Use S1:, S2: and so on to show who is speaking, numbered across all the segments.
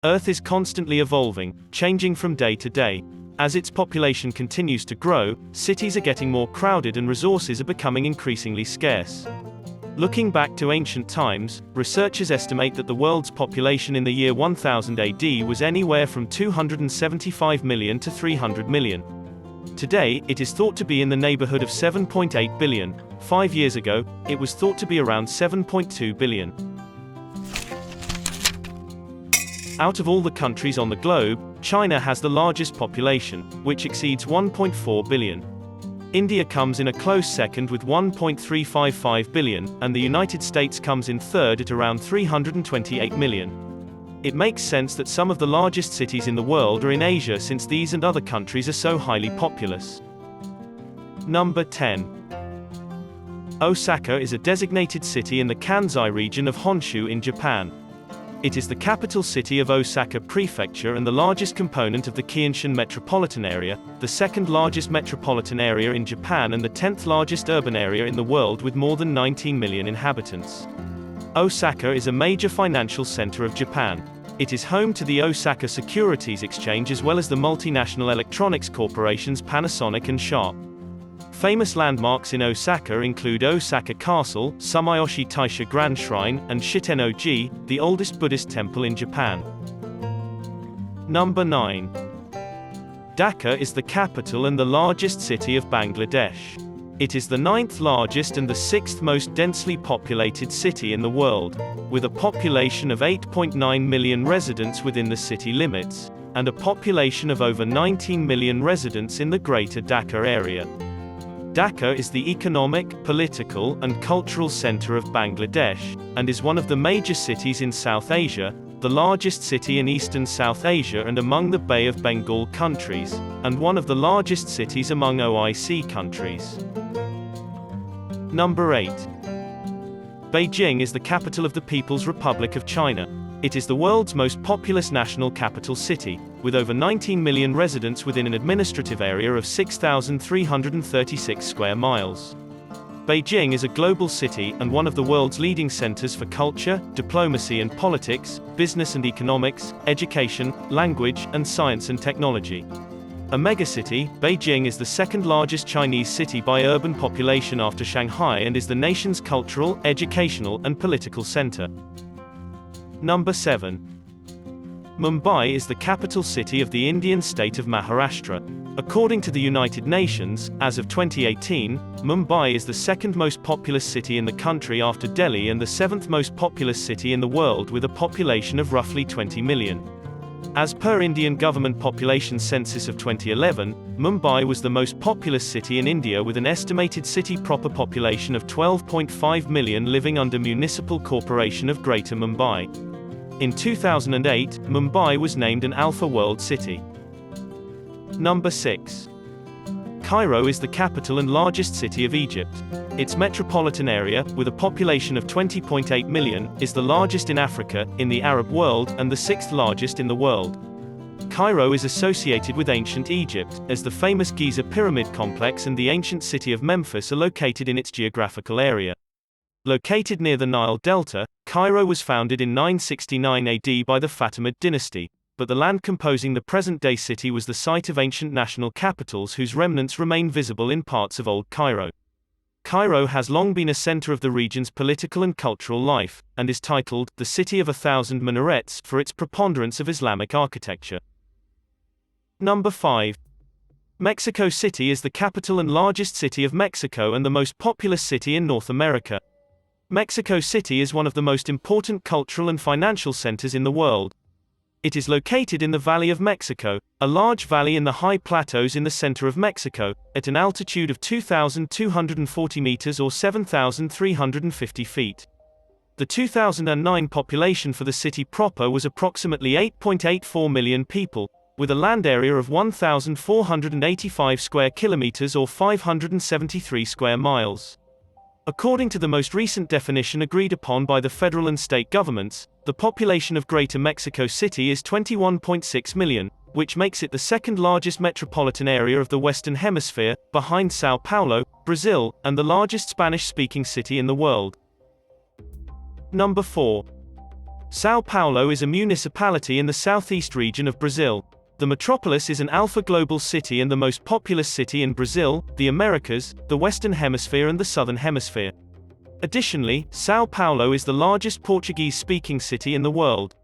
S1: Earth is constantly evolving, changing from day to day. As its population continues to grow, cities are getting more crowded and resources are becoming increasingly scarce. Looking back to ancient times, researchers estimate that the world's population in the year 1000 AD was anywhere from 275 million to 300 million. Today, it is thought to be in the neighborhood of 7.8 billion. 5 years ago, it was thought to be around 7.2 billion. Out of all the countries on the globe, China has the largest population, which exceeds 1.4 billion. India comes in a close second with 1.355 billion, and the United States comes in third at around 328 million. It makes sense that some of the largest cities in the world are in Asia, since these and other countries are so highly populous. Number 10. Osaka is a designated city in the Kansai region of Honshu in Japan. It is the capital city of Osaka Prefecture and the largest component of the Kyushu metropolitan area, the second largest metropolitan area in Japan and the 10th largest urban area in the world with more than 19 million inhabitants. Osaka is a major financial center of Japan. It is home to the Osaka Securities Exchange as well as the multinational electronics corporations Panasonic and Sharp. Famous landmarks in Osaka include Osaka Castle, Sumayoshi Taisha Grand Shrine, and Shiten-oji, the oldest Buddhist temple in Japan. Number 9. Dhaka is the capital and the largest city of Bangladesh. It is the 9th largest and the 6th most densely populated city in the world, with a population of 8.9 million residents within the city limits, and a population of over 19 million residents in the Greater Dhaka area. Dhaka is the economic, political, and cultural center of Bangladesh, and is one of the major cities in South Asia, the largest city in eastern South Asia and among the Bay of Bengal countries, and one of the largest cities among OIC countries. Number 8. Beijing is the capital of the People's Republic of China. It is the world's most populous national capital city, with over 19 million residents within an administrative area of 6,336 square miles. Beijing is a global city and one of the world's leading centers for culture, diplomacy and politics, business and economics, education, language, and science and technology. A megacity, Beijing is the second largest Chinese city by urban population after Shanghai and is the nation's cultural, educational, and political center. Number 7. Mumbai is the capital city of the Indian state of Maharashtra. According to the United Nations, as of 2018, Mumbai is the second most populous city in the country after Delhi and the 7th most populous city in the world with a population of roughly 20 million. As per Indian government population census of 2011, Mumbai was the most populous city in India with an estimated city proper population of 12.5 million living under Municipal Corporation of Greater Mumbai. In 2008, Mumbai was named an Alpha World City. Number 6. Cairo is the capital and largest city of Egypt. Its metropolitan area, with a population of 20.8 million, is the largest in Africa, in the Arab world, and the 6th largest in the world. Cairo is associated with ancient Egypt, as the famous Giza Pyramid Complex and the ancient city of Memphis are located in its geographical area. Located near the Nile Delta, Cairo was founded in 969 AD by the Fatimid dynasty, but the land composing the present-day city was the site of ancient national capitals whose remnants remain visible in parts of Old Cairo. Cairo has long been a center of the region's political and cultural life, and is titled, the City of 1,000 Minarets, for its preponderance of Islamic architecture. Number 5. Mexico City is the capital and largest city of Mexico and the most populous city in North America. Mexico City is one of the most important cultural and financial centers in the world. It is located in the Valley of Mexico, a large valley in the high plateaus in the center of Mexico, at an altitude of 2,240 meters or 7,350 feet. The 2009 population for the city proper was approximately 8.84 million people, with a land area of 1,485 square kilometers or 573 square miles. According to the most recent definition agreed upon by the federal and state governments, the population of Greater Mexico City is 21.6 million, which makes it the second largest metropolitan area of the Western Hemisphere, behind São Paulo, Brazil, and the largest Spanish-speaking city in the world. Number 4. São Paulo is a municipality in the southeast region of Brazil. The metropolis is an alpha global city and the most populous city in Brazil, the Americas, the Western Hemisphere and the Southern Hemisphere. Additionally, São Paulo is the largest Portuguese-speaking city in the world.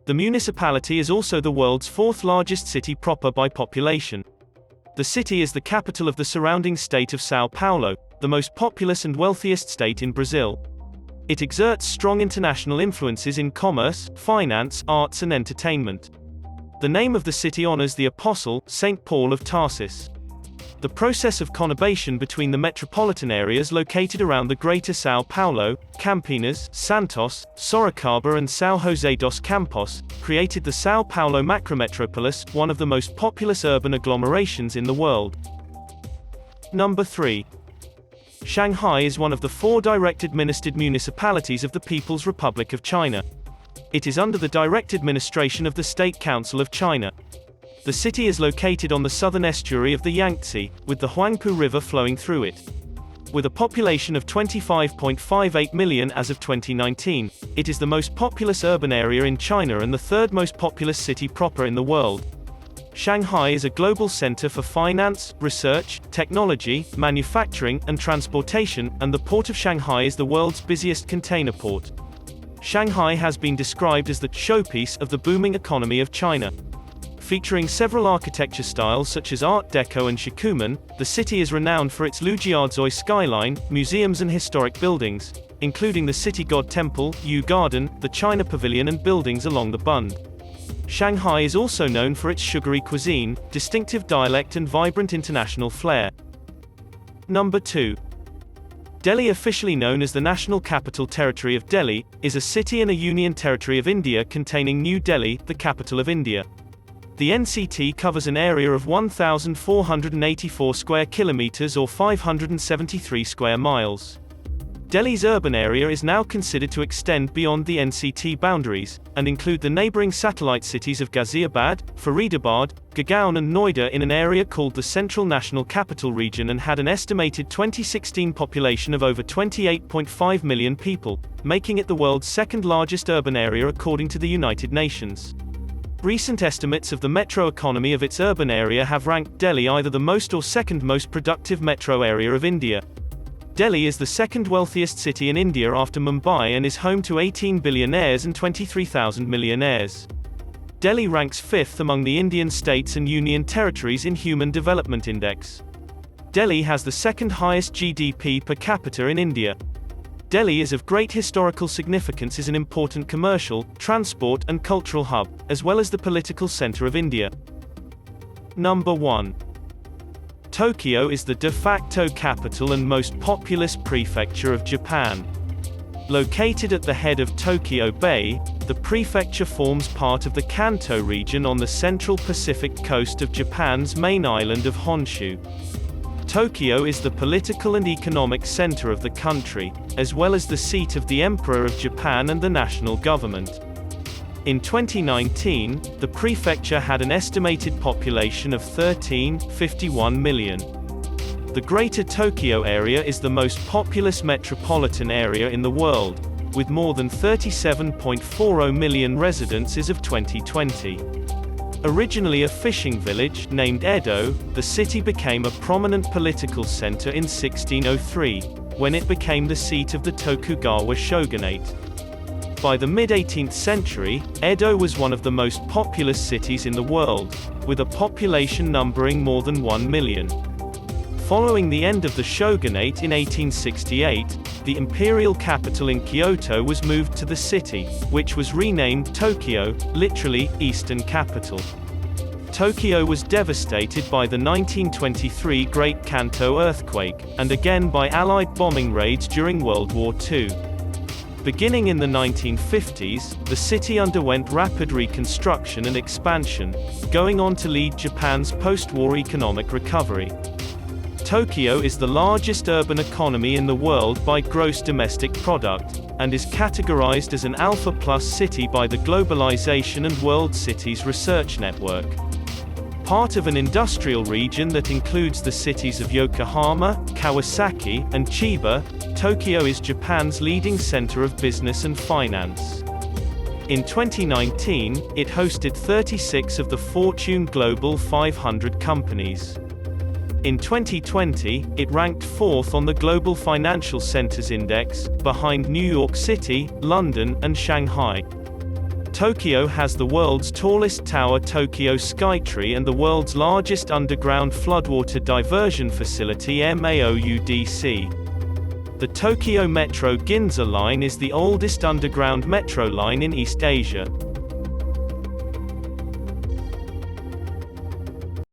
S1: The municipality is also the world's fourth largest city proper by population. The city is the capital of the surrounding state of São Paulo, the most populous and wealthiest state in Brazil. It exerts strong international influences in commerce, finance, arts and entertainment. The name of the city honors the apostle, Saint Paul of Tarsus. The process of conurbation between the metropolitan areas located around the Greater São Paulo, Campinas, Santos, Sorocaba and São José dos Campos, created the São Paulo macrometropolis, one of the most populous urban agglomerations in the world. Number 3. Shanghai is one of the 4 direct administered municipalities of the People's Republic of China. It is under the direct administration of the State Council of China. The city is located on the southern estuary of the Yangtze, with the Huangpu River flowing through it. With a population of 25.58 million as of 2019, it is the most populous urban area in China and the third most populous city proper in the world. Shanghai is a global center for finance, research, technology, manufacturing, and transportation, and the Port of Shanghai is the world's busiest container port. Shanghai has been described as the showpiece of the booming economy of China. Featuring several architecture styles such as Art Deco and Shikuman, the city is renowned for its Lujiazui skyline, museums and historic buildings, including the City God Temple, Yu Garden, the China Pavilion and buildings along the Bund. Shanghai is also known for its sugary cuisine, distinctive dialect and vibrant international flair. Number 2. Delhi, officially known as the National Capital Territory of Delhi, is a city and a union territory of India containing New Delhi, the capital of India. The NCT covers an area of 1,484 square kilometers or 573 square miles. Delhi's urban area is now considered to extend beyond the NCT boundaries, and include the neighboring satellite cities of Ghaziabad, Faridabad, Gurgaon and Noida in an area called the Central National Capital Region and had an estimated 2016 population of over 28.5 million people, making it the world's second largest urban area according to the United Nations. Recent estimates of the metro economy of its urban area have ranked Delhi either the most or second most productive metro area of India. Delhi is the second wealthiest city in India after Mumbai and is home to 18 billionaires and 23,000 millionaires. Delhi ranks 5th among the Indian states and union territories in Human Development Index. Delhi has the second highest GDP per capita in India. Delhi is of great historical significance as an important commercial, transport and cultural hub, as well as the political center of India. Number 1. Tokyo is the de facto capital and most populous prefecture of Japan. Located at the head of Tokyo Bay, the prefecture forms part of the Kanto region on the central Pacific coast of Japan's main island of Honshu. Tokyo is the political and economic center of the country, as well as the seat of the Emperor of Japan and the national government. In 2019, the prefecture had an estimated population of 13.51 million. The Greater Tokyo area is the most populous metropolitan area in the world, with more than 37.40 million residents as of 2020. Originally a fishing village, named Edo, the city became a prominent political center in 1603, when it became the seat of the Tokugawa shogunate. By the mid-18th century, Edo was one of the most populous cities in the world, with a population numbering more than 1 million. Following the end of the shogunate in 1868, the imperial capital in Kyoto was moved to the city, which was renamed Tokyo, literally, Eastern Capital. Tokyo was devastated by the 1923 Great Kanto earthquake, and again by Allied bombing raids during World War II. Beginning in the 1950s, the city underwent rapid reconstruction and expansion, going on to lead Japan's post-war economic recovery. Tokyo is the largest urban economy in the world by gross domestic product, and is categorized as an Alpha Plus city by the Globalization and World Cities Research Network. Part of an industrial region that includes the cities of Yokohama, Kawasaki, and Chiba, Tokyo is Japan's leading center of business and finance. In 2019, it hosted 36 of the Fortune Global 500 companies. In 2020, it ranked 4th on the Global Financial Centers Index, behind New York City, London, and Shanghai. Tokyo has the world's tallest tower, Tokyo Skytree, and the world's largest underground floodwater diversion facility, MAOUDC. The Tokyo Metro Ginza Line is the oldest underground metro line in East Asia.